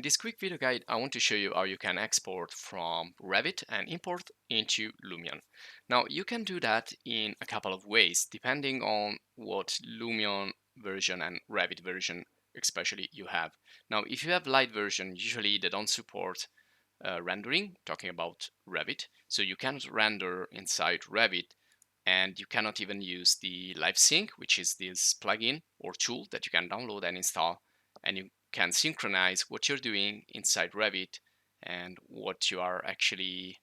In this quick video guide, I want to show you how you can export from Revit and import into Lumion. Now, you can do that in a couple of ways, depending on what Lumion version and Revit version especially you have. Now, if you have light version, usually they don't support rendering, talking about Revit. So you cannot render inside Revit, and you cannot even use the Live Sync, which is this plugin or tool that you can download and install, and you can synchronize what you're doing inside Revit and what you are actually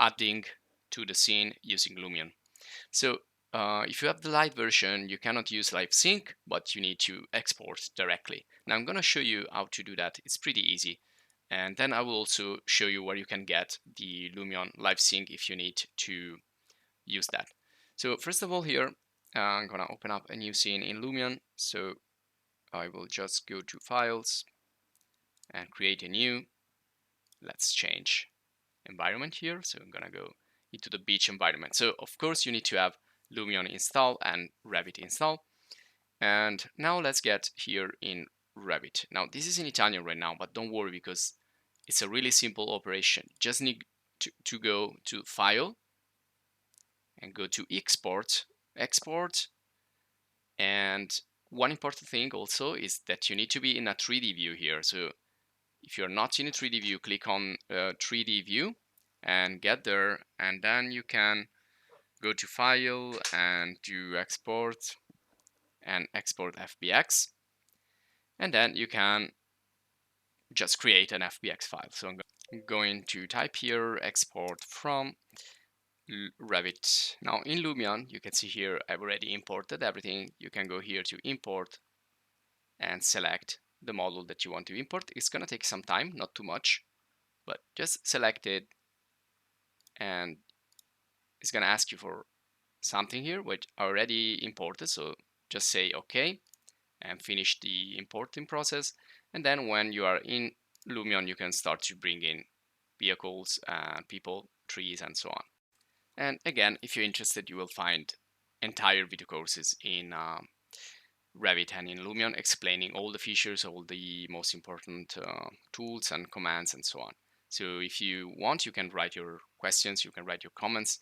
adding to the scene using Lumion. So if you have the light version, you cannot use Live Sync, but you need to export directly. Now I'm going to show you how to do that. It's pretty easy. And then I will also show you where you can get the Lumion Live Sync if you need to use that. So first of all here, I'm going to open up a new scene in Lumion. So I will just go to Files and create a new. Let's change environment here. So I'm going to go into the beach environment. So of course you need to have Lumion install and Revit install. And now let's get here in Revit. Now this is in Italian right now, but don't worry because it's a really simple operation. Just need to go to File and go to Export, and one important thing also is that you need to be in a 3D view here. So if you're not in a 3D view, click on 3D view and get there, and then you can go to File and do Export and export FBX, and then you can just create an FBX file. So I'm going to type here export from Revit. Now in Lumion, you can see here I've already imported everything. You can go here to import and select the model that you want to import. It's going to take some time, not too much, but just select it, and it's going to ask you for something here which I already imported. So just say OK and finish the importing process. And then when you are in Lumion, you can start to bring in vehicles, people, trees, and so on. And again, if you're interested, you will find entire video courses in Revit and in Lumion explaining all the features, all the most important tools and commands and so on. So if you want, you can write your questions, you can write your comments,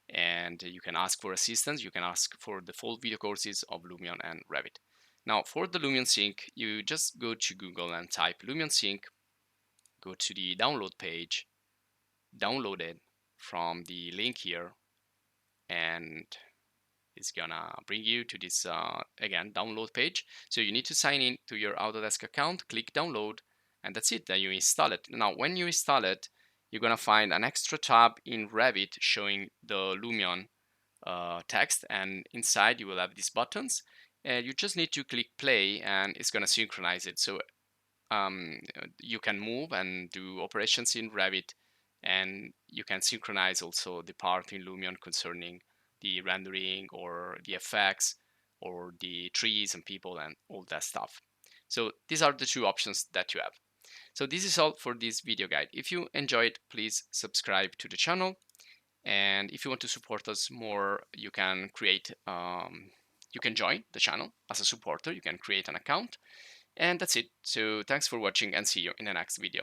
and you can ask for assistance. You can ask for the full video courses of Lumion and Revit. Now for the Lumion Sync, you just go to Google and type Lumion Sync, go to the download page, download it from the link here, and it's gonna bring you to this again download page. So you need to sign in to your Autodesk account, click download, and that's it. Then you install it. Now when you install it, you're gonna find an extra tab in Revit showing the Lumion text, and inside you will have these buttons, and you just need to click play and it's gonna synchronize it. So you can move and do operations in Revit, and you can synchronize also the part in Lumion concerning the rendering or the effects or the trees and people and all that stuff. So these are the two options that you have. So this is all for this video guide. If you enjoyed, please subscribe to the channel. And if you want to support us more, you can you can join the channel as a supporter. You can create an account. And that's it. So thanks for watching and see you in the next video.